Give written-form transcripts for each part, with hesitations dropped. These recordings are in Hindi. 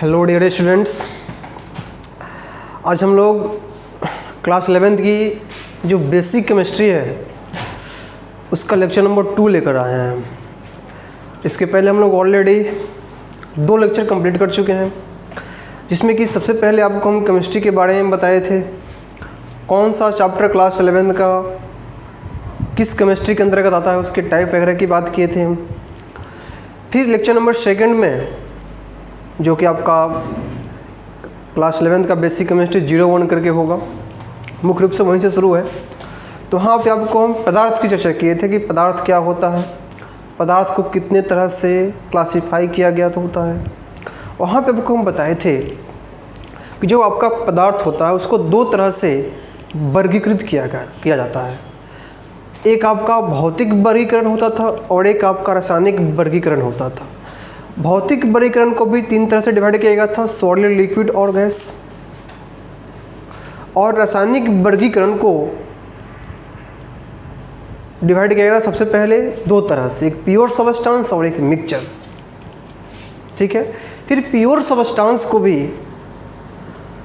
हेलो डियर स्टूडेंट्स, आज हम लोग क्लास 11th की जो बेसिक केमिस्ट्री है उसका लेक्चर नंबर 2 लेकर आए हैं। इसके पहले हम लोग ऑलरेडी 2 लेक्चर कंप्लीट कर चुके हैं, जिसमें कि सबसे पहले आपको हम केमिस्ट्री के बारे में बताए थे, कौन सा चैप्टर क्लास 11th का किस केमिस्ट्री के अंतर्गत आता है, उसके टाइप वगैरह की बात किए थे हम। फिर लेक्चर नंबर 2 में जो कि आपका क्लास 11th का बेसिक केमिस्ट्री 01 करके होगा, मुख्य रूप से वहीं से शुरू है। तो वहाँ पे आपको हम पदार्थ की चर्चा किए थे कि पदार्थ क्या होता है, पदार्थ को कितने तरह से क्लासिफाई किया गया तो होता है। वहाँ पे आपको हम बताए थे कि जो आपका पदार्थ होता है उसको 2 तरह से वर्गीकृत किया जाता है। एक आपका भौतिक वर्गीकरण होता था और एक आपका रासायनिक वर्गीकरण होता था। भौतिक वर्गीकरण को भी 3 तरह से डिवाइड किया गया था, सॉलिड, लिक्विड और गैस। और रासायनिक वर्गीकरण को डिवाइड किया गया था सबसे पहले 2 तरह से, एक प्योर सबस्टांस और एक मिक्सचर। ठीक है। फिर प्योर सबस्टांस को भी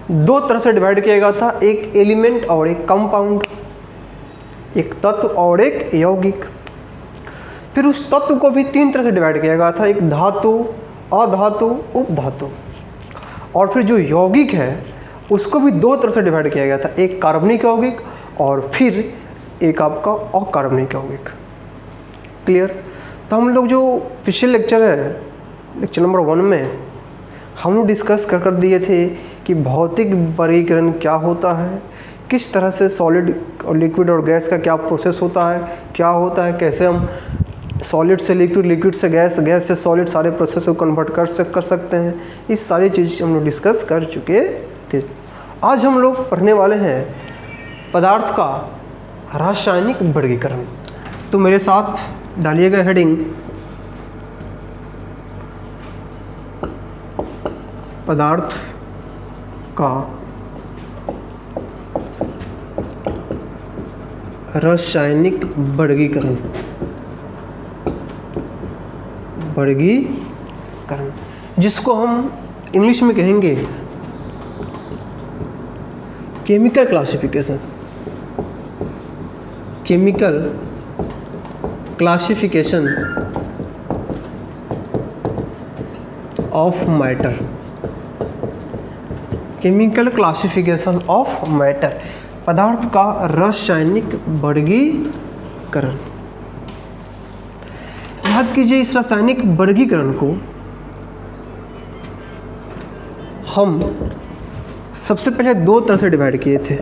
2 तरह से डिवाइड किया गया था, एक एलिमेंट और एक कंपाउंड, एक तत्व और एक यौगिक। फिर उस तत्व को भी 3 तरह से डिवाइड किया गया था, एक धातु, अधातु, उपधातु। और फिर जो यौगिक है उसको भी 2 तरह से डिवाइड किया गया था, एक कार्बनिक यौगिक और फिर एक आपका अकार्बनिक यौगिक। क्लियर। तो हम लोग जो पिछले लेक्चर है, लेक्चर नंबर 1 में हम लोग डिस्कस कर दिए थे कि भौतिक वर्गीकरण क्या होता है, किस तरह से सॉलिड और लिक्विड और गैस का क्या प्रोसेस होता है, क्या होता है, कैसे हम सॉलिड से लिक्विड, लिक्विड से गैस, गैस से सॉलिड सारे प्रोसेस को कन्वर्ट कर सकते हैं। इस सारी चीज़ हम लोग डिस्कस कर चुके थे। आज हम लोग पढ़ने वाले हैं पदार्थ का रासायनिक वर्गीकरण। तो मेरे साथ डालिएगा हेडिंग पदार्थ का रासायनिक वर्गीकरण, जिसको हम इंग्लिश में कहेंगे chemical classification. Chemical classification of matter. Chemical classification of matter, पदार्थ का रासायनिक वर्गीकरण। याद कीजिए, इस रासायनिक वर्गीकरण को हम सबसे पहले 2 तरह से डिवाइड किए थे।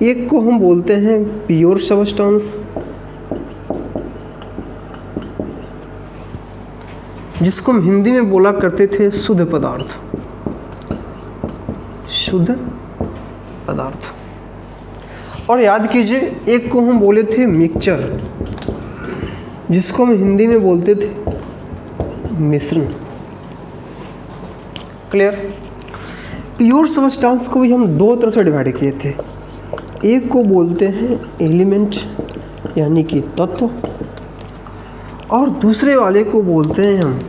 एक को हम बोलते हैं प्योर सबस्टांस, जिसको हम हिंदी में बोला करते थे शुद्ध पदार्थ, शुद्ध पदार्थ। और याद कीजिए, एक को हम बोले थे मिक्सचर, जिसको हम हिंदी में बोलते थे मिश्रण। क्लियर। प्योर सबस्टांस को भी हम 2 तरह से डिवाइड किए थे। एक को बोलते हैं एलिमेंट यानी कि तत्व, और दूसरे वाले को बोलते हैं हम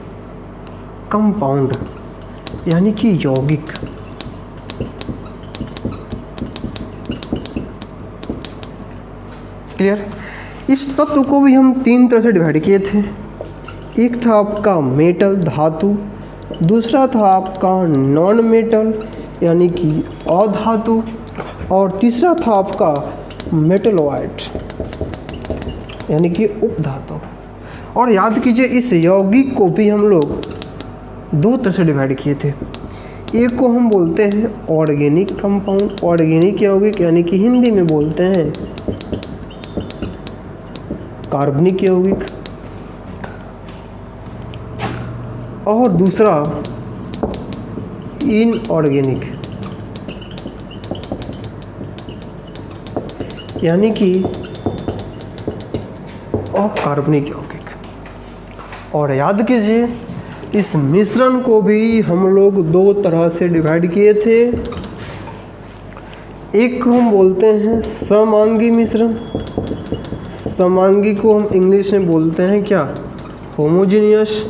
कंपाउंड यानी कि यौगिक। क्लियर। इस तत्व को भी हम 3 तरह से डिवाइड किए थे। एक था आपका मेटल, धातु, दूसरा था आपका नॉन मेटल यानी कि अधातु, और तीसरा था आपका मेटलॉइड यानी कि उपधातु। और याद कीजिए, इस यौगिक को भी हम लोग 2 तरह से डिवाइड किए थे। एक को हम बोलते हैं ऑर्गेनिक कंपाउंड, ऑर्गेनिक यौगिक यानी कि हिंदी में बोलते हैं कार्बनिक यौगिक, और दूसरा इनऑर्गेनिक यानी कि अकार्बनिक यौगिक। और याद कीजिए, इस मिश्रण को भी हम लोग 2 तरह से डिवाइड किए थे। एक को हम बोलते हैं समांगी मिश्रण, समांगी को हम इंग्लिश में बोलते हैं क्या, होमोजेनियस।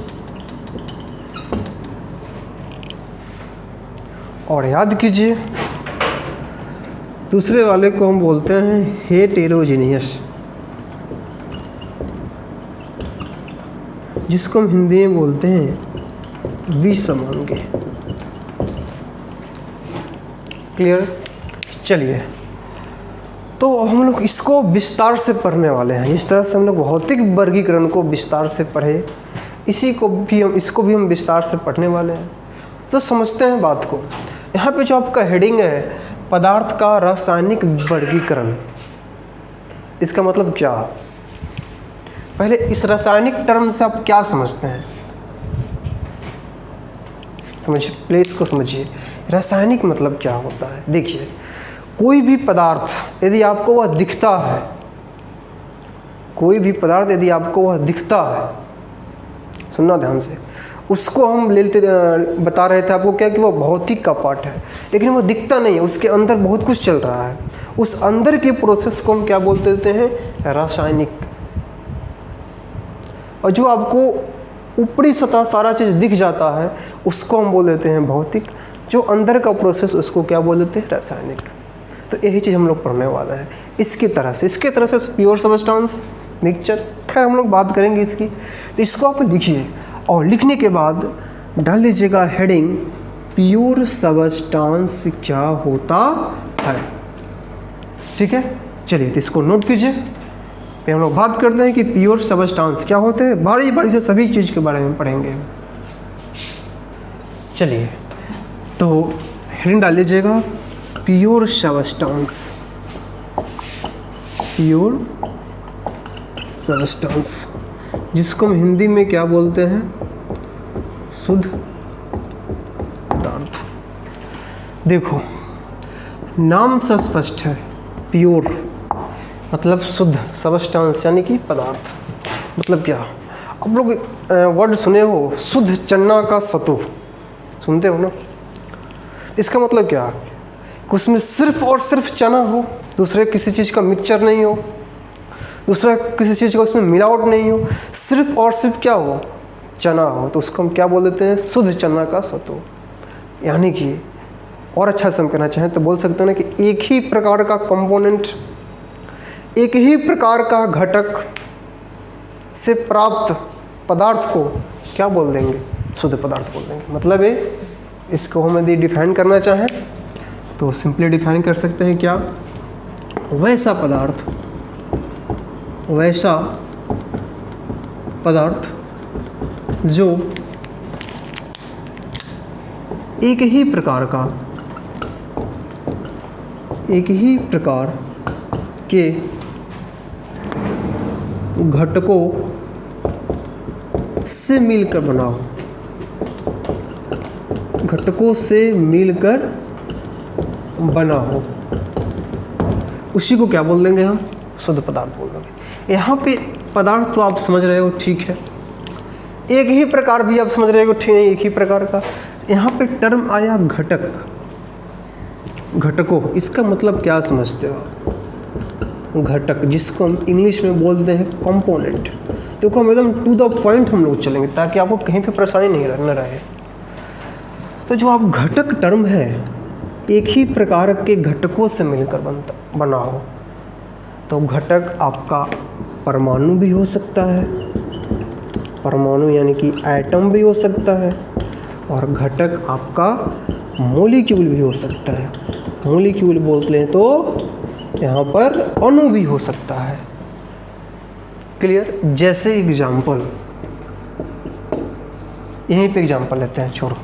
और याद कीजिए दूसरे वाले को हम बोलते हैं हेटेरोजीनियस, जिसको हम हिंदी में बोलते हैं विसमांगी। क्लियर? चलिए, तो हम लोग इसको विस्तार से पढ़ने वाले हैं। इस तरह से हम लोग भौतिक वर्गीकरण को विस्तार से पढ़े, इसको भी हम विस्तार से पढ़ने वाले हैं। तो समझते हैं बात को। यहाँ पे जो आपका हेडिंग है पदार्थ का रासायनिक वर्गीकरण, इसका मतलब क्या? पहले इस रासायनिक टर्म से आप क्या समझते हैं, समझिए, प्लेस को समझिए। रासायनिक मतलब क्या होता है? देखिए, कोई भी पदार्थ यदि आपको वह दिखता है, कोई भी पदार्थ यदि आपको वह दिखता है, सुनना ध्यान से, उसको हम बता रहे थे आपको क्या कि वह भौतिक का पार्ट है, लेकिन वह दिखता नहीं है, उसके अंदर बहुत कुछ चल रहा है। उस अंदर के प्रोसेस को हम क्या बोलते देते हैं? रासायनिक। और जो आपको ऊपरी सतह सारा चीज़ दिख जाता है उसको हम बोल देते हैं भौतिक। जो अंदर का प्रोसेस उसको क्या बोल देते हैं? रासायनिक। तो यही चीज़ हम लोग पढ़ने वाला है। इसकी तरह से प्योर सबस्टेंस, मिक्सचर, खैर हम लोग बात करेंगे इसकी। तो इसको आप लिखिए और लिखने के बाद डाल लीजिएगा हेडिंग प्योर सबस्टेंस क्या होता है। ठीक है, चलिए तो इसको नोट कीजिए। फिर हम लोग बात करते हैं कि प्योर सबस्टेंस क्या होते हैं, बारी बारी से सभी चीज़ के बारे में पढ़ेंगे। चलिए, तो हेडिंग डाल लीजिएगा प्योर सबस्टेंस, प्योर सबस्टेंस, जिसको हम हिंदी में क्या बोलते हैं? शुद्ध पदार्थ। देखो, नाम से स्पष्ट है, प्योर मतलब शुद्ध, सबस्टेंस यानी कि पदार्थ। मतलब क्या? आप लोग वर्ड सुने हो, शुद्ध चन्ना का सत्व, सुनते हो ना? इसका मतलब क्या? कि उसमें सिर्फ और सिर्फ चना हो, दूसरे किसी चीज़ का मिक्सचर नहीं हो, दूसरा किसी चीज़ का उसमें मिलावट नहीं हो, सिर्फ और सिर्फ क्या हो? चना हो। तो उसको हम क्या बोल देते हैं? शुद्ध चना का सत्व। यानी कि और अच्छा से हम कहना चाहें तो बोल सकते हैं ना कि एक ही प्रकार का कंपोनेंट, एक ही प्रकार का घटक से प्राप्त पदार्थ को क्या बोल देंगे? शुद्ध पदार्थ बोल देंगे। मतलब है, इसको हम यदि डिफाइन करना चाहें तो सिंपली डिफाइन कर सकते हैं क्या? वैसा पदार्थ जो एक ही प्रकार के घटकों से मिलकर बना हो, घटकों से मिलकर बना हो, उसी को क्या बोल देंगे हम? शुद्ध पदार्थ बोल देंगे। यहाँ पे पदार्थ तो आप समझ रहे हो, ठीक है। एक ही प्रकार भी आप समझ रहे हो, ठीक है, एक ही प्रकार का। यहाँ पे टर्म आया घटक, घटकों, इसका मतलब क्या समझते हो? घटक, जिसको हम इंग्लिश में बोलते हैं कंपोनेंट। देखो, हम एकदम टू द पॉइंट हम लोग चलेंगे ताकि आपको कहीं पे परेशानी नहीं रहे। तो जो आप घटक टर्म है, एक ही प्रकार के घटकों से मिलकर बना हो, तो घटक आपका परमाणु भी हो सकता है, परमाणु यानी कि एटम भी हो सकता है, और घटक आपका मॉलिक्यूल भी हो सकता है। मॉलिक्यूल बोलते हैं तो यहाँ पर अणु भी हो सकता है। क्लियर? जैसे एग्जाम्पल, यहीं पे एग्जाम्पल लेते हैं, छोड़ो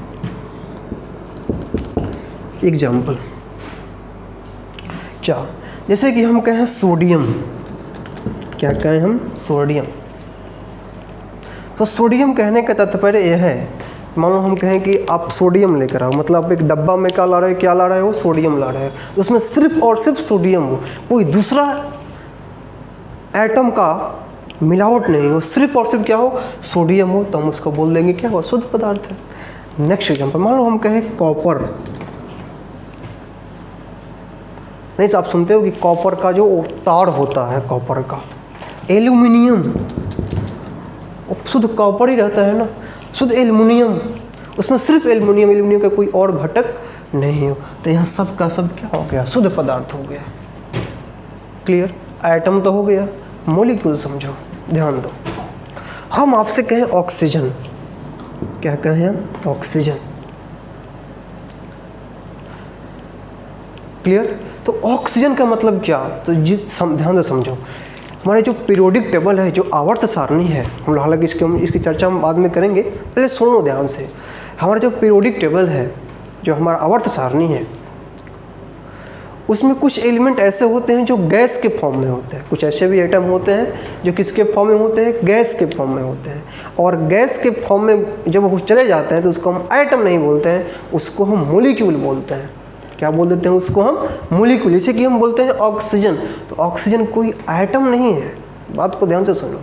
एग्जाम्पल। क्या? जैसे कि हम कहें सोडियम, क्या कहें हम? सोडियम। तो सोडियम कहने का तात्पर्य यह है, मान लो हम कहें कि आप सोडियम लेकर आओ, मतलब आप एक डब्बा में क्या ला रहे हो? सोडियम ला रहे हो। उसमें सिर्फ और सिर्फ सोडियम हो, कोई दूसरा एटम का मिलावट नहीं हो, सिर्फ और सिर्फ क्या हो? सोडियम हो, तो हम उसको बोल देंगे क्या हो? शुद्ध पदार्थ है। नेक्स्ट एग्जाम्पल, मान लो हम कहें कॉपर। नहीं तो आप सुनते हो कि कॉपर का जो तार होता है, कॉपर का, एल्यूमिनियम, शुद्ध कॉपर ही रहता है ना, शुद्ध एल्युमिनियम, उसमें सिर्फ एल्युमिनियम का कोई और घटक नहीं हो, तो यह सब का सब क्या हो गया, शुद्ध पदार्थ हो गया। क्लियर? एटम तो हो गया, मॉलिक्यूल समझो, ध्यान दो। हम आपसे कहें ऑक्सीजन, क्या कहें हम? ऑक्सीजन। क्लियर? तो ऑक्सीजन का मतलब क्या, तो ध्यान से समझो। हमारे जो पीरियोडिक टेबल है, जो आवर्त सारणी है, हम हालांकि इसकी चर्चा हम बाद में करेंगे, पहले सुनो ध्यान से। हमारा जो पीरियोडिक टेबल है, जो हमारा आवर्त सारणी है, उसमें कुछ एलिमेंट ऐसे होते हैं जो गैस के फॉर्म में होते हैं, कुछ ऐसे भी एटम होते हैं जो किसके फॉर्म में होते हैं, गैस के फॉर्म में होते हैं। और गैस के फॉर्म में जब वो चले जाते हैं तो उसको हम एटम नहीं बोलते हैं, उसको हम मॉलिक्यूल बोलते हैं। क्या बोल देते हैं उसको हम? मॉलिक्यूल। जैसे कि हम बोलते हैं ऑक्सीजन, तो ऑक्सीजन कोई एटम नहीं है, बात को ध्यान से सुनो।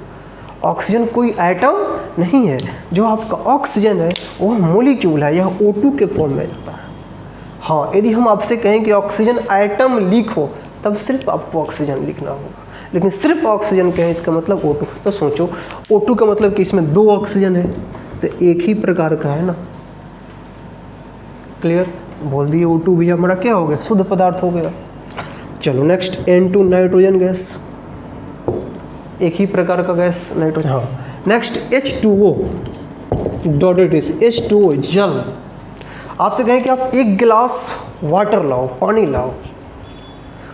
ऑक्सीजन कोई एटम नहीं है, जो आपका ऑक्सीजन है वो मॉलिक्यूल है, यह O2 के फॉर्म में रहता है। हाँ, यदि हम आपसे कहें कि ऑक्सीजन एटम लिखो, तब सिर्फ आपको ऑक्सीजन लिखना होगा, लेकिन सिर्फ ऑक्सीजन कहें इसका मतलब O2। तो सोचो, O2 का मतलब कि इसमें 2 ऑक्सीजन है, तो एक ही प्रकार का है ना। क्लियर? बोल दिए O2 भी हमारा क्या हो गया, शुद्ध पदार्थ हो गया। चलो नेक्स्ट, N2 नाइट्रोजन गैस, एक ही प्रकार का गैस नाइट्रोजन। हाँ, next H2O, dotted is H2O, जल। आपसे कहें कि आप 1 गिलास वाटर लाओ, पानी लाओ,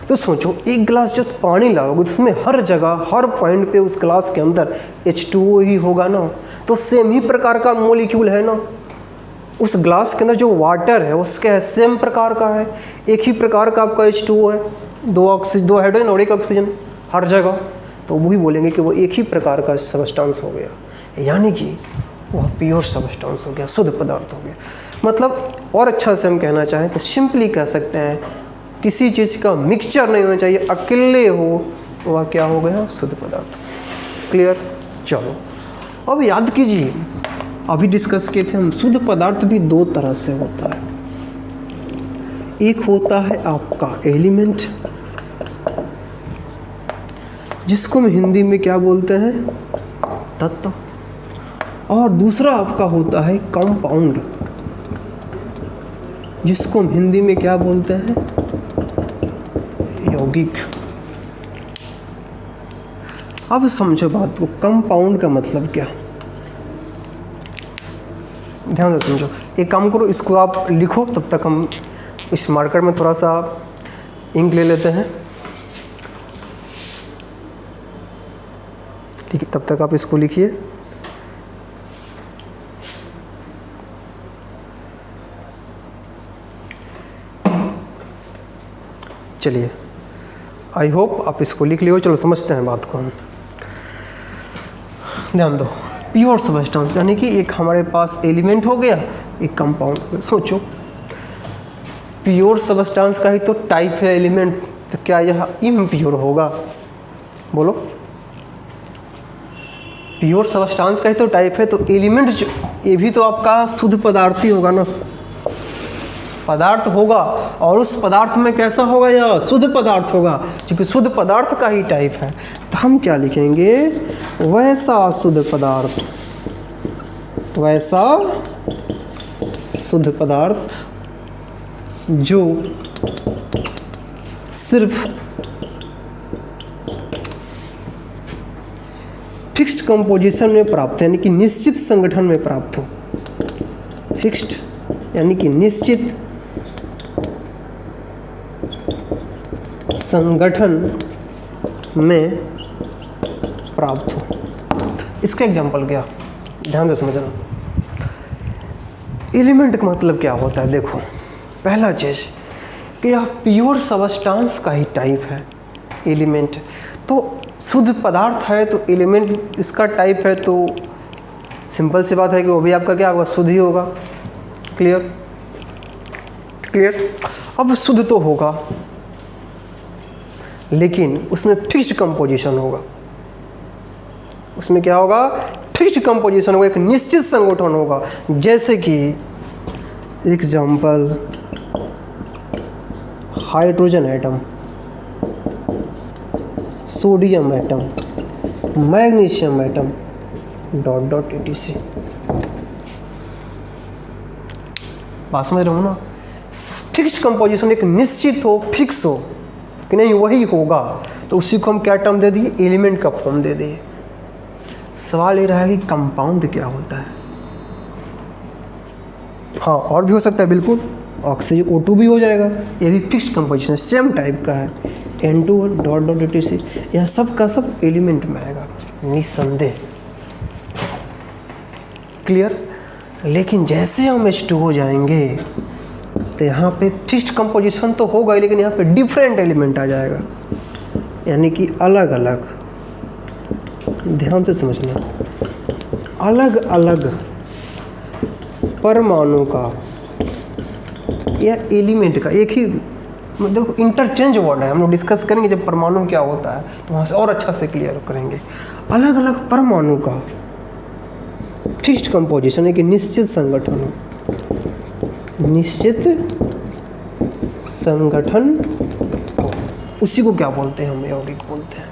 तो सोचो 1 गिलास जब पानी लाओगे तो उसमें हर जगह, हर पॉइंट पे उस गिलास के अंदर H2O ही होगा ना। तो सेम ही प्रकार का मॉलिक्यूल है ना, उस ग्लास के अंदर जो वाटर है उसका सेम प्रकार का है, एक ही प्रकार का आपका H2O है, 2 हाइड्रोजन और 1 ऑक्सीजन हर जगह, तो वही बोलेंगे कि वो एक ही प्रकार का सबस्टांस हो गया, यानी कि वह प्योर सबस्टांस हो गया, शुद्ध पदार्थ हो गया। मतलब और अच्छा से हम कहना चाहें तो सिंपली कह सकते हैं, किसी चीज़ का मिक्सचर नहीं होना चाहिए, अकेले हो वह क्या हो गया, शुद्ध पदार्थ। क्लियर? चलो अब याद कीजिए, अभी डिस्कस किए थे हम, शुद्ध पदार्थ भी 2 तरह से होता है। एक होता है आपका एलिमेंट, जिसको हम हिंदी में क्या बोलते हैं, तत्व, और दूसरा आपका होता है कंपाउंड, जिसको हम हिंदी में क्या बोलते हैं, यौगिक। अब समझो बात को, कंपाउंड का मतलब क्या, ध्यान से समझो। एक काम करो, इसको आप लिखो, तब तक हम इस मार्कर में थोड़ा सा इंक ले लेते हैं, ठीक है? तब तक आप इसको लिखिए। चलिए, आई होप आप इसको लिख लियो। चलो समझते हैं बात को हम। ध्यान दो, प्योर सबस्टेंस यानी कि एक हमारे पास एलिमेंट हो गया, एक कंपाउंड हो गया। सोचो, प्योर सबस्टेंस का ही तो टाइप है एलिमेंट, तो क्या यह इम्प्योर होगा? बोलो, प्योर सबस्टेंस का ही तो टाइप है, तो एलिमेंट ये भी तो आपका शुद्ध पदार्थ ही होगा ना, पदार्थ होगा, और उस पदार्थ में कैसा होगा, यह शुद्ध पदार्थ होगा, क्योंकि शुद्ध पदार्थ का ही टाइप है। तो हम क्या लिखेंगे, वैसा शुद्ध पदार्थ, वैसा शुद्ध पदार्थ जो सिर्फ फिक्स्ड कंपोजिशन में प्राप्त है, यानी कि निश्चित संगठन में प्राप्त हो। फिक्स्ड यानी कि निश्चित संगठन में प्राप्त हो। इसका एग्जांपल क्या, ध्यान से समझना। एलिमेंट का मतलब क्या होता है, देखो पहला चीज़ कि यह प्योर सबस्टेंस का ही टाइप है एलिमेंट। तो शुद्ध पदार्थ है तो एलिमेंट इसका टाइप है, तो सिंपल सी बात है कि वो भी आपका क्या होगा, शुद्ध ही होगा। क्लियर? क्लियर? अब शुद्ध तो होगा, लेकिन उसमें फिक्स्ड कंपोजिशन होगा। उसमें क्या होगा, फिक्स्ड कंपोजिशन होगा, एक निश्चित संगठन होगा। जैसे कि example, hydrogen atom, sodium atom, magnesium atom, dot dot etc। बात समझ रहे हो ना। फिक्स्ड कंपोजिशन एक निश्चित हो, फिक्स हो कि नहीं वही होगा, तो उसी को हम क्या टर्म दे दिए, एलिमेंट का फॉर्म दे दिए। सवाल ये रहा है कि कंपाउंड क्या होता है। हाँ और भी हो सकता है, बिल्कुल ऑक्सीजन O2 भी हो जाएगा, ये भी फिक्स्ड कंपोजिशन है, सेम टाइप का है, N2 डॉट डॉट etc, यह सब का सब एलिमेंट में आएगा निस्संदेह। क्लियर। लेकिन जैसे हम H2 हो जाएंगे तो यहाँ पे फिक्स्ड कंपोजिशन तो होगा ही, लेकिन यहाँ पे डिफरेंट एलिमेंट आ जाएगा, यानी कि अलग अलग, ध्यान से समझना, अलग अलग परमाणु का या एलिमेंट का, एक ही देखो इंटरचेंज वर्ड है, हम लोग डिस्कस करेंगे जब परमाणु क्या होता है तो वहाँ से और अच्छा से क्लियर करेंगे। अलग अलग परमाणु का फिक्स्ड कंपोजिशन है कि निश्चित संगठन हो, निश्चित संगठन हो, उसी को क्या बोलते हैं, हम यौगिक बोलते हैं।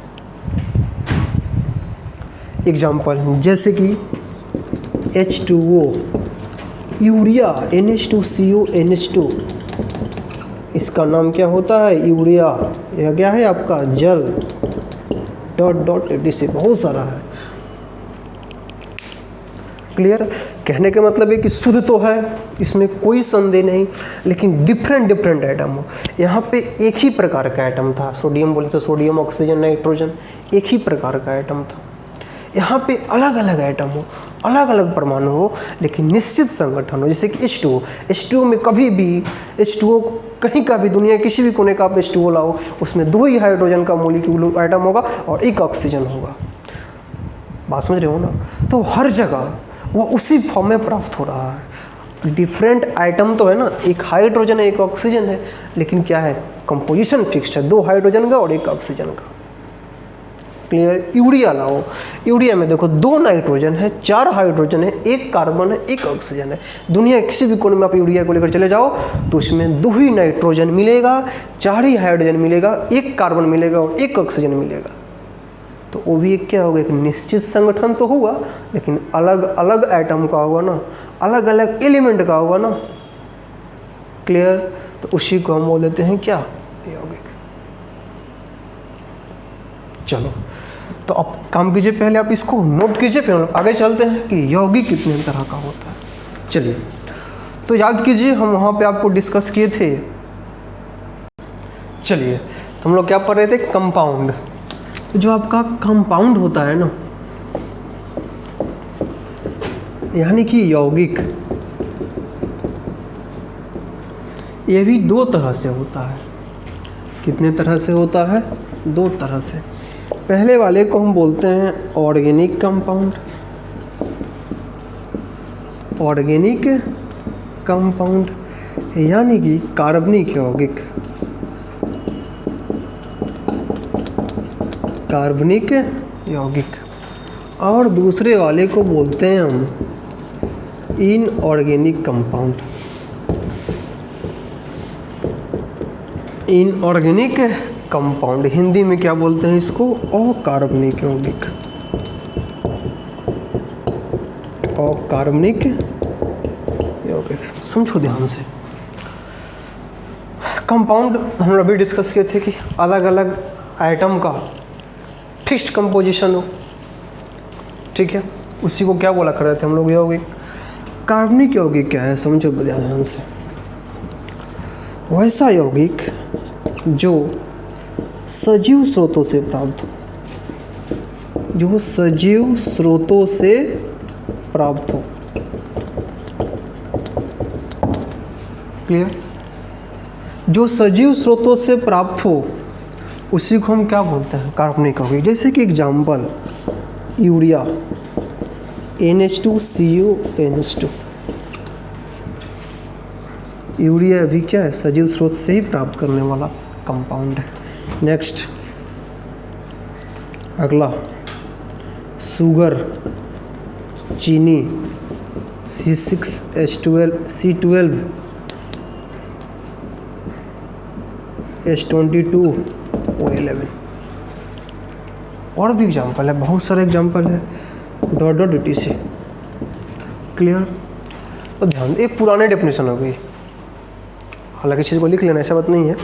एग्जाम्पल जैसे कि H2O, यूरिया NH2CO NH2, इसका नाम क्या होता है, यूरिया। यह क्या है आपका जल, डॉट डॉट etc, बहुत सारा है। क्लियर। कहने का मतलब है कि शुद्ध तो है, इसमें कोई संदेह नहीं, लेकिन डिफरेंट डिफरेंट आइटम हो। यहाँ पे एक ही प्रकार का आइटम था, सोडियम बोले तो सोडियम, ऑक्सीजन, नाइट्रोजन, एक ही प्रकार का आइटम था। यहाँ पे अलग अलग आइटम हो, अलग अलग परमाणु हो, लेकिन निश्चित संगठन हो। जैसे कि H2O में कभी भी H2O कहीं का भी दुनिया किसी भी कोने का आप H2O लाओ, उसमें 2 ही हाइड्रोजन का मॉलिक्यूल आइटम होगा और 1 ऑक्सीजन होगा। बात समझ रहे हो ना। तो हर जगह वो उसी फॉर्म में प्राप्त हो रहा है। डिफरेंट आइटम तो है ना, एक हाइड्रोजन है, 1 ऑक्सीजन है, लेकिन क्या है, कंपोजिशन फिक्स्ड है, 2 हाइड्रोजन का और 1 ऑक्सीजन का। क्लियर। यूरिया लाओ, यूरिया में देखो 2 नाइट्रोजन है, 4 हाइड्रोजन है, 1 कार्बन है, 1 ऑक्सीजन है। दुनिया किसी भी कोने में आप यूरिया को लेकर चले जाओ तो उसमें 2 ही नाइट्रोजन मिलेगा, 4 ही हाइड्रोजन मिलेगा, 1 कार्बन मिलेगा और 1 ऑक्सीजन मिलेगा। तो वो भी एक क्या होगा, एक निश्चित संगठन तो हुआ, लेकिन अलग अलग आइटम का होगा ना, अलग अलग एलिमेंट का होगा ना। क्लियर। तो उसी को हम बोल देते हैं क्या, यौगिक। चलो तो अब काम कीजिए, पहले आप इसको नोट कीजिए, फिर हम आगे चलते हैं कि यौगिक कितने तरह का होता है। चलिए तो याद कीजिए, हम वहाँ पे आपको डिस्कस किए थे। चलिए तो हम लोग क्या पढ़ रहे थे, कंपाउंड। तो जो आपका कंपाउंड होता है ना, यानी कि यौगिक, ये भी 2 तरह से होता है। कितने तरह से होता है, 2 तरह से। पहले वाले को हम बोलते हैं ऑर्गेनिक कंपाउंड, ऑर्गेनिक कंपाउंड यानी कि कार्बनिक यौगिक, कार्बनिक यौगिक। और दूसरे वाले को बोलते हैं हम inorganic compound, inorganic compound. Hindi में क्या बोलते हैं इसको, अकार्बनिक यौगिक, अकार्बनिक यौगिक। समझो ध्यान से, कंपाउंड हम लोग अभी डिस्कस किए थे कि अलग अलग आइटम का फिक्स्ड कंपोजिशन हो, ठीक है, उसी को क्या बोला कर रहे थे हम लोग, यौगिक। कार्बनिक यौगिक क्या है, समझो ध्यान से। वैसा यौगिक जो सजीव स्रोतों से प्राप्त हो, जो सजीव स्रोतों से प्राप्त हो। क्लियर। जो सजीव स्रोतों से प्राप्त हो उसी को हम क्या बोलते हैं, कार्बनिक यौगिक। जैसे कि example urea NH2CO NH2, urea भी क्या है, सजीव स्रोत से ही प्राप्त करने वाला कंपाउंड है। नेक्स्ट अगला शुगर, चीनी C6H12 C12 H22 O11। और भी एग्जाम्पल है, बहुत सारे एग्जाम्पल है, डॉट डॉट etc। क्लियर। तो ध्यान, एक पुराने डेफिनेशन हो गई। हालांकि चीज़ को लिख लेना, ऐसा बात नहीं है।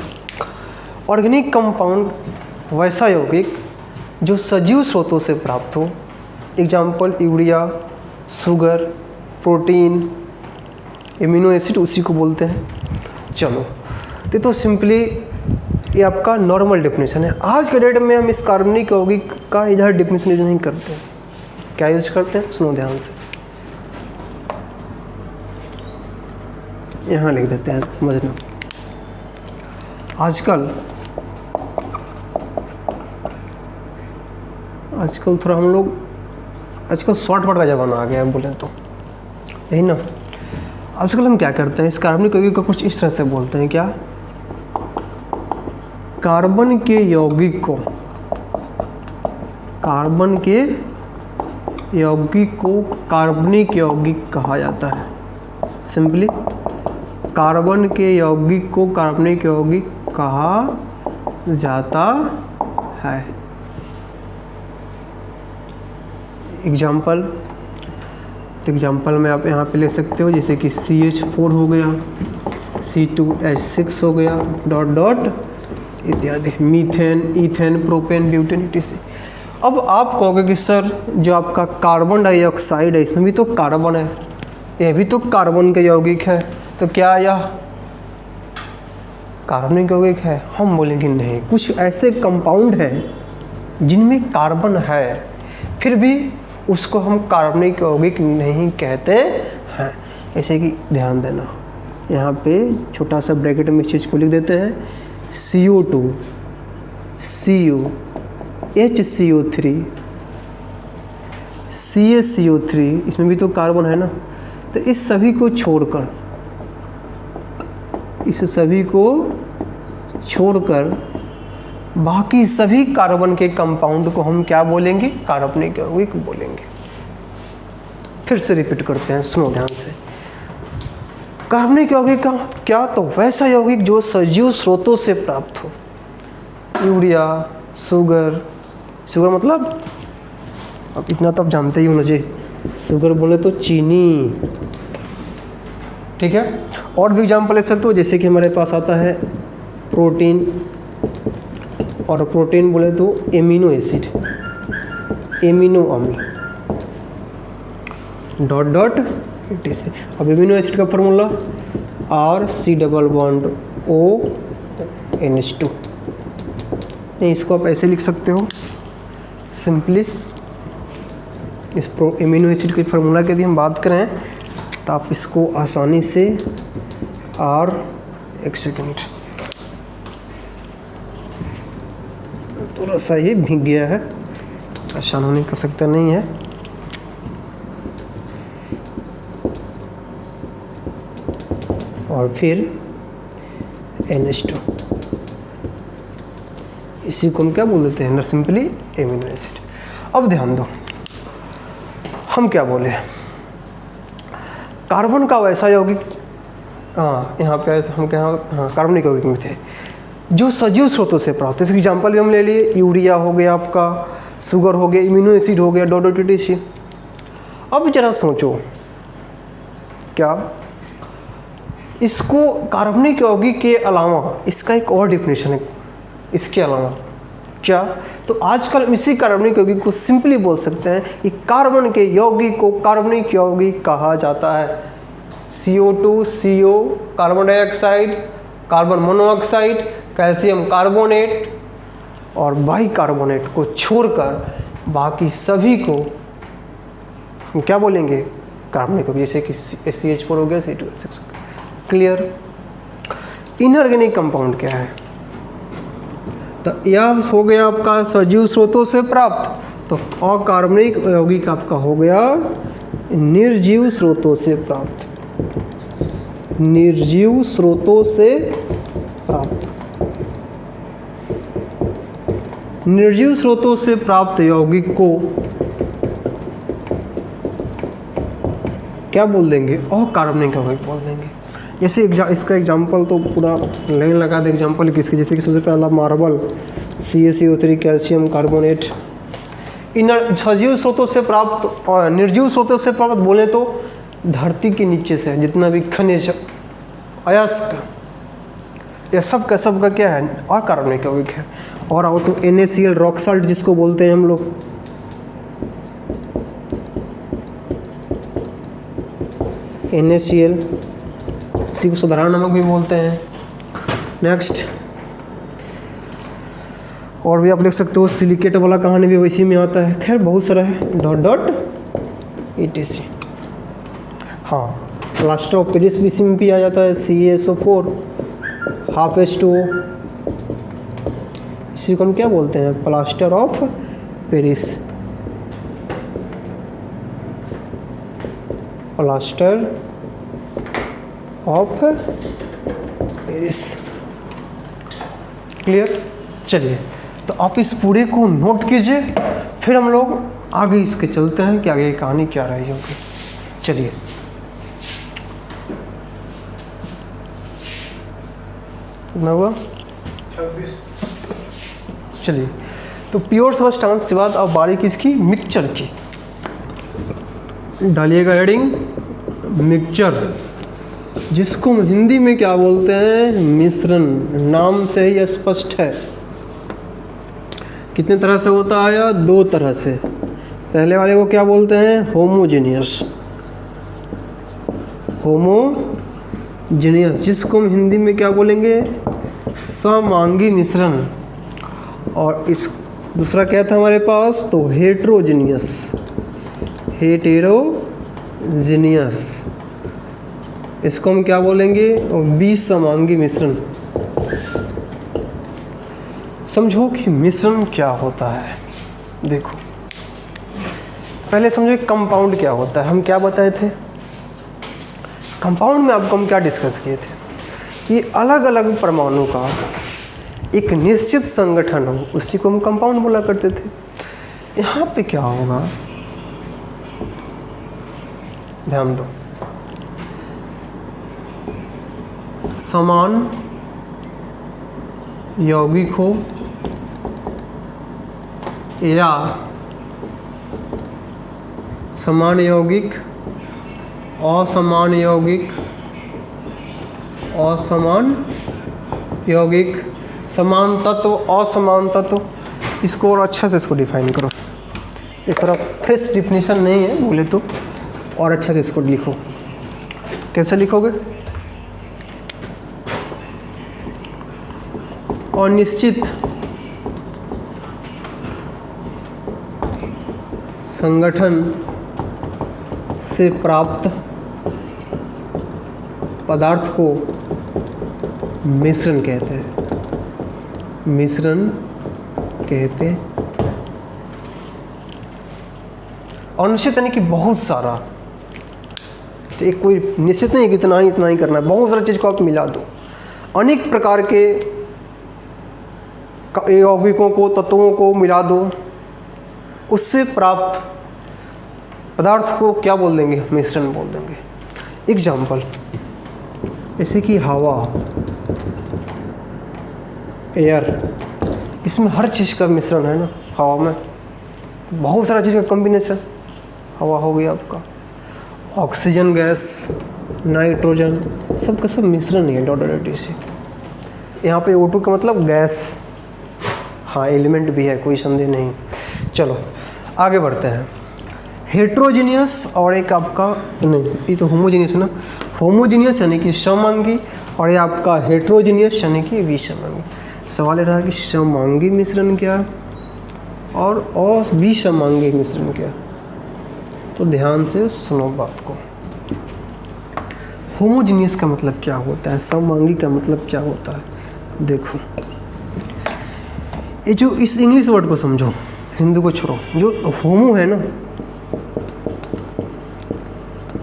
ऑर्गेनिक कंपाउंड वैसा यौगिक जो सजीव स्रोतों से प्राप्त हो, example urea, sugar, protein, amino acid, उसी को बोलते हैं। चलो तो सिंपली ये आपका नॉर्मल डेफिनेशन है। आज के डेट में हम इस कार्बनिक यौगिक का इधर डेफिनेशन यूज नहीं करते। क्या यूज करते हैं, सुनो ध्यान से, यहाँ लिख देते हैं, समझना। आजकल थोड़ा हम लोग आजकल शॉर्टकट का ज़माना आ गया है, बोले तो यही ना। आजकल हम क्या करते हैं, इस कार्बनिक यौगिक को कुछ इस तरह से बोलते हैं, क्या, कार्बन के यौगिक को कार्बनिक यौगिक कहा जाता है। सिंपली कार्बन के यौगिक को कार्बनिक यौगिक कहा जाता है। एग्जाम्पल में आप यहाँ पे ले सकते हो, जैसे कि CH4 हो गया, C2H6 हो गया, डॉट इत्यादि, methane, ethane, propane, butane, etc। अब आप कहोगे कि सर जो आपका कार्बन डाइऑक्साइड है इसमें भी तो कार्बन है, यह भी तो कार्बन के यौगिक है, तो क्या यह कार्बनिक यौगिक है? हम बोलेंगे नहीं, कुछ ऐसे कंपाउंड हैं जिनमें कार्बन है फिर भी उसको हम कार्बनिक यौगिक नहीं कहते हैं। ऐसे कि ध्यान देना, यहाँ पे छोटा सा ब्रैकेट में इस चीज़ को लिख देते हैं, CO2, CO, HCO3, CaCO3, इसमें भी तो कार्बन है ना। तो इस सभी को छोड़कर बाकी सभी कार्बन के कंपाउंड को हम क्या बोलेंगे, कार्बनिक यौगिक बोलेंगे। फिर से रिपीट करते हैं, सुनो ध्यान से। कार्बनिक यौगिक का क्या, तो वैसा यौगिक जो सजीव स्रोतों से प्राप्त हो, यूरिया, शुगर मतलब अब इतना तो आप जानते ही हो मुझे, शुगर बोले तो चीनी, ठीक है। और भी एग्जाम्पल ले सकते हो, जैसे कि हमारे पास आता है प्रोटीन, और प्रोटीन बोले तो एमिनो एसिड, एमिनो अम्ल, डॉट etc। अब एमिनो एसिड का फॉर्मूला RC+O NH2, नहीं इसको आप ऐसे लिख सकते हो सिंपली। इस एमिनो एसिड के फार्मूला की यदि हम बात करें तो आप इसको आसानी से एक सेकंड, थोड़ा सा ये भीग गया है, आसान होने का सकता नहीं है। और फिर NH2, इसी को हम क्या बोल देते हैं, सिंपली एमिनो एसिड। अब ध्यान दो, हम क्या बोले, कार्बन का वैसा यौगिक, यहाँ पे हम क्या, कार्बनिक यौगिक में थे जो सजीव स्रोतों से प्राप्त है। इसके एग्जाम्पल भी हम ले लिए, यूरिया हो गया आपका, शुगर हो गया, इम्यूनो एसिड हो गया, डॉट etc। अब जरा सोचो, क्या इसको कार्बनिक यौगिक के अलावा इसका एक और डेफिनेशन है, इसके अलावा क्या, तो आजकल हम इसी कार्बनिक यौगिक को सिंपली बोल सकते हैं कि कार्बन के यौगिक को कार्बनिक यौगिक कहा जाता है। CO2, CO, carbon dioxide, carbon monoxide, calcium carbonate और बाइकार्बोनेट को छोड़कर बाकी सभी को हम क्या बोलेंगे, कार्बनिक यौगिक, जैसे कि CH4 हो गया, C2H6। क्लियर। इनऑर्गेनिक कंपाउंड क्या है, तो यह हो गया आपका सजीव स्रोतों से प्राप्त, तो अकार्बनिक यौगिक आपका हो गया निर्जीव स्रोतों से प्राप्त, निर्जीव स्रोतों से प्राप्त। निर्जीव स्रोतों से प्राप्त यौगिक को क्या बोल देंगे, अकार्बनिक यौगिक बोल देंगे। जैसे इसका एग्जांपल तो पूरा लाइन लगा दे एग्जांपल किसके, जैसे कि सबसे पहला मार्बल, CaCO3, कैल्शियम कार्बोनेट। इन सजीव स्रोतों से प्राप्त और निर्जीव स्रोतों से प्राप्त बोले तो धरती के नीचे से जितना भी खनिज, अयस्क, ये सब का क्या है, अकार्बनिक यौगिक है। और आओ तो NaCl रॉक साल्ट जिसको बोलते हैं हम लोग, NaCl, इसी को साधारण नमक भी बोलते हैं। नेक्स्ट और भी आप लिख सकते हो, सिलिकेट वाला कहानी भी वैसी में आता है। खैर बहुत सारा है, डॉट डॉट etc। हाँ, प्लास्टर ऑफ पेरिस भी इसी में भी आ जाता है, CaSO4 H2O, इसी को हम क्या बोलते हैं, plaster of Paris, plaster of Paris. Clear? चलिए, तो आप इस पूरे को नोट कीजिए, फिर हम लोग आगे इसके चलते हैं कि आगे की कहानी क्या रही होगी। चलिए, कितना हुआ? 26। चलिए, तो प्योर सब्सटेंस के बाद अब बारी किसकी, मिक्सचर की। डालिएगा हेडिंग मिक्सचर, जिसको हम हिंदी में क्या बोलते हैं, मिश्रण। नाम से ही स्पष्ट है। कितने तरह से होता है? 2 तरह से। पहले वाले को क्या बोलते हैं, होमोजेनियस, होमोजेनियस, जिसको हम हिंदी में क्या बोलेंगे, समांगी मिश्रण। और इस दूसरा क्या था हमारे पास, तो हेटेरोजेनियस, हेटेरोजेनियस, इसको हम क्या बोलेंगे, विसमांगी मिश्रण। समझो कि मिश्रण क्या होता है। देखो, पहले समझो कंपाउंड क्या होता है। हम क्या बताए थे कंपाउंड में, आपको हम क्या डिस्कस किए थे कि अलग अलग परमाणु का एक निश्चित संगठन हो, उसी को हम कंपाउंड बोला करते थे। यहाँ पे क्या होगा, ध्यान दो, समान यौगिक हो या समान यौगिक, असमान यौगिक, असमान यौगिक, समान तत्व, असमान तत्व, इसको और अच्छा से इसको डिफाइन करो। ये थोड़ा फ्रेश डिफिनीशन नहीं है बोले तो, और अच्छा से इसको लिखो। कैसे लिखोगे, अनिश्चित संगठन से प्राप्त पदार्थ को मिश्रण कहते हैं, मिश्रण कहते हैं। अनिश्चित यानी कि बहुत सारा, तो एक कोई निश्चित नहीं कि इतना ही करना है, बहुत सारी चीज़ को आप मिला दो। अनेक प्रकार के यौगिकों को, तत्वों को मिला दो, उससे प्राप्त पदार्थ को क्या बोल देंगे, मिश्रण बोल देंगे। एग्जाम्पल, जैसे कि हवा, एयर, इसमें हर चीज़ का मिश्रण है ना। हवा में बहुत सारा चीज़ का कॉम्बिनेशन, हवा हो गया आपका, ऑक्सीजन गैस, नाइट्रोजन, सब का सब मिश्रण ही है, डॉट से। यहाँ पे O2 का मतलब गैस, हाँ एलिमेंट भी है, कोई संदेह नहीं। चलो आगे बढ़ते हैं। हेट्रोजीनियस और एक आपका, नहीं ये तो होमोजीनियस है ना, होमोजीनियस यानी कि समांगी, और ये आपका हेट्रोजीनियस यानी कि विसमांगी। सवाल ये रहा कि समांगी मिश्रण क्या और विसमांगी मिश्रण क्या, तो ध्यान से सुनो बात को। होमोजीनियस का मतलब क्या होता है, समांगी का मतलब क्या होता है। देखो, ये जो इस इंग्लिश वर्ड को समझो, हिंदी को छोड़ो। जो होमो है ना,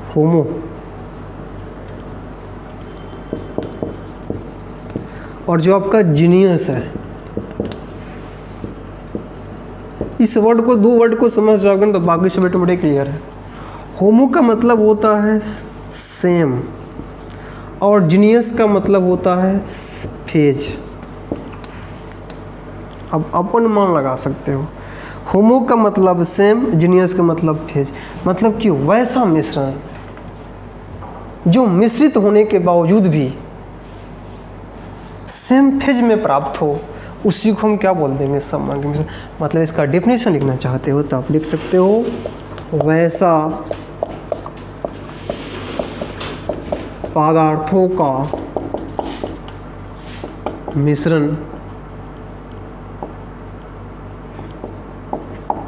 होमो, और जो आपका जीनियस है, इस वर्ड को, 2 वर्ड को समझ जाओगे ना तो बाकी सब ऑटोमेटिक क्लियर है। होमो का मतलब होता है सेम, और जीनियस का मतलब होता है फेज। अब अपन मान लगा सकते हो, होमो का मतलब सेम, जीनियस का मतलब फेज, मतलब कि वैसा मिश्रण जो मिश्रित होने के बावजूद भी सेम फेज में प्राप्त हो, उसी को हम क्या बोल देंगे, समांगी मिश्रण। मतलब इसका डेफिनेशन लिखना चाहते हो तो आप लिख सकते हो, वैसा पदार्थों का मिश्रण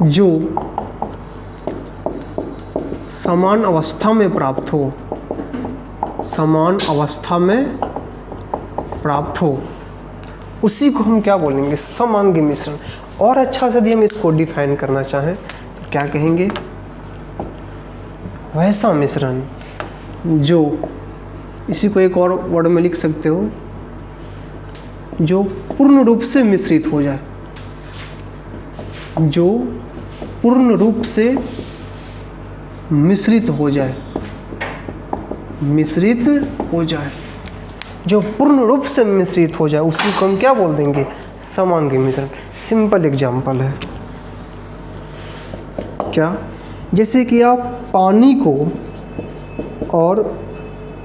जो समान अवस्था में प्राप्त हो, समान अवस्था में प्राप्त हो, उसी को हम क्या बोलेंगे, समांगी मिश्रण। और अच्छा से यदि हम इसको डिफाइन करना चाहें तो क्या कहेंगे, वैसा मिश्रण जो, इसी को एक और वर्ड में लिख सकते हो, जो पूर्ण रूप से मिश्रित हो जाए, जो पूर्ण रूप से मिश्रित हो जाए, मिश्रित हो जाए, जो पूर्ण रूप से मिश्रित हो जाए, उसी को हम क्या बोल देंगे, समांगी मिश्रण। सिंपल एग्जांपल है क्या, जैसे कि आप पानी को और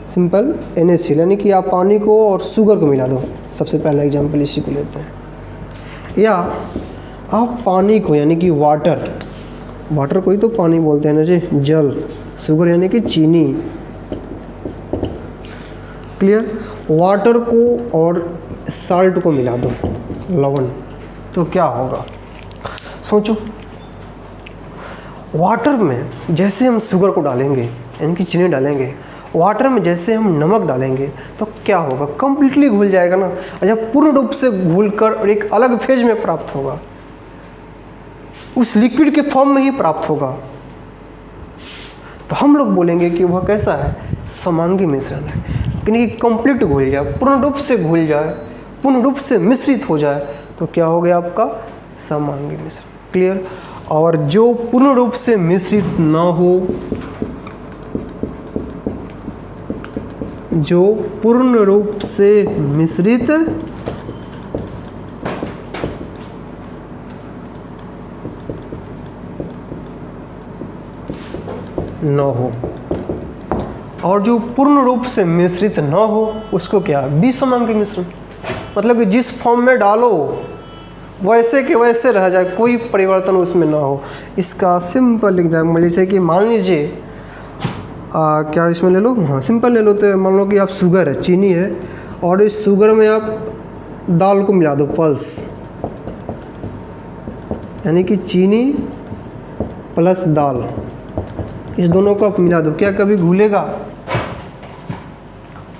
सिंपल NaCl यानी कि आप पानी को और शुगर को मिला दो, सबसे पहला एग्जांपल इसी को लेते हैं। या आप पानी को यानी कि वाटर, वाटर को ही तो पानी बोलते हैं ना जी, जल, शुगर यानी कि चीनी, क्लियर। वाटर को और साल्ट को मिला दो, लवण, तो क्या होगा, सोचो। वाटर में जैसे हम शुगर को डालेंगे यानी कि चीनी डालेंगे, वाटर में जैसे हम नमक डालेंगे तो क्या होगा, कंप्लीटली घुल जाएगा ना, जब पूर्ण रूप से घुलकर और एक अलग फेज में प्राप्त होगा, उस लिक्विड के फॉर्म में ही प्राप्त होगा, तो हम लोग बोलेंगे कि वह कैसा है, समांगी मिश्रण है। यानी कि कंप्लीट घुल जाए, पूर्ण रूप से घुल जाए, पूर्ण रूप से मिश्रित हो जाए, तो क्या हो गया आपका, समांगी मिश्रण, क्लियर। और जो पूर्ण रूप से मिश्रित ना हो, जो पूर्ण रूप से मिश्रित न हो, और जो पूर्ण रूप से मिश्रित न हो उसको क्या, विसमांगी मिश्रण। मतलब कि जिस फॉर्म में डालो वैसे के वैसे रह जाए, कोई परिवर्तन उसमें ना हो। इसका सिंपल एग्जाम्पल जैसे कि मान लीजिए क्या इसमें ले लो, हाँ सिंपल ले लो, तो मान लो कि आप शुगर है, चीनी है, और इस शुगर में आप दाल को मिला दो, पल्स, यानी कि चीनी प्लस दाल, इस दोनों को आप मिला दो, क्या कभी घुलेगा,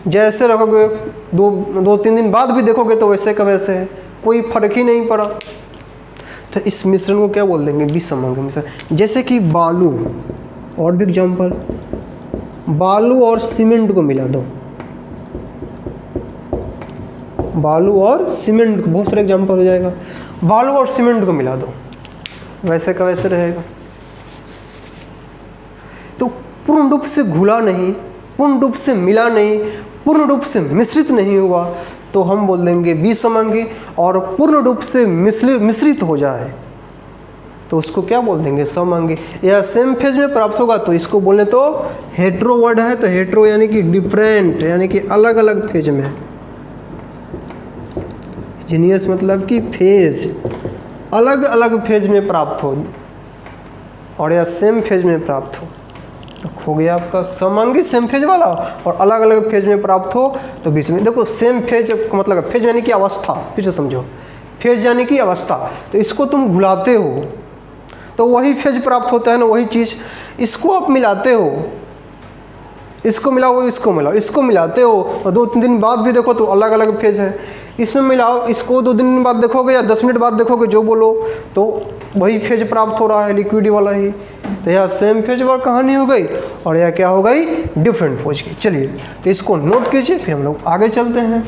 जैसे रखोगे दो तीन दिन बाद भी देखोगे तो वैसे का वैसे है, कोई फर्क ही नहीं पड़ा। तो इस मिश्रण को क्या बोल देंगे, विसमांगी मिश्रण। जैसे कि बालू, और भी एग्जाम्पल, बालू और सीमेंट को मिला दो, बालू और सीमेंट को, बहुत सारे एग्जाम्पल हो जाएगा, बालू और सीमेंट को मिला दो, वैसे का वैसे रहेगा। तो पूर्ण रूप से घुला नहीं, पूर्ण रूप से मिला नहीं, पूर्ण रूप से मिश्रित नहीं हुआ तो हम बोल देंगे विसमांगी। और पूर्ण रूप से मिश्रित हो जाए तो उसको क्या बोल देंगे, समांगी। या सेम फेज में प्राप्त होगा तो इसको बोले तो हेट्रो वर्ड है, तो हेट्रो यानी कि डिफरेंट, यानी कि अलग अलग फेज में, जीनियस मतलब कि फेज, अलग अलग फेज में प्राप्त हो, और या सेम फेज में प्राप्त हो तो हो गया आपका समांगी सेम फेज वाला, और अलग अलग फेज में प्राप्त हो तो बीच में। देखो सेम फेज मतलब फेज यानी कि अवस्था, फिर से समझो, फेज यानी कि अवस्था, तो इसको तुम घुलाते हो तो वही फेज प्राप्त होता है ना, वही चीज़। इसको आप मिलाते हो, इसको मिलाओ, इसको मिलाओ, इसको मिलाते हो और 2-3 दिन बाद भी देखो तो अलग अलग फेज है। इसमें मिलाओ, इसको 2 दिन बाद देखोगे या 10 मिनट बाद देखोगे, जो बोलो, तो वही फेज प्राप्त हो रहा है, लिक्विड वाला ही। तो यह सेम फेज वाली कहानी हो गई, और यह क्या हो गई, डिफरेंट फेज की। चलिए तो इसको नोट कीजिए, फिर हम लोग आगे चलते हैं।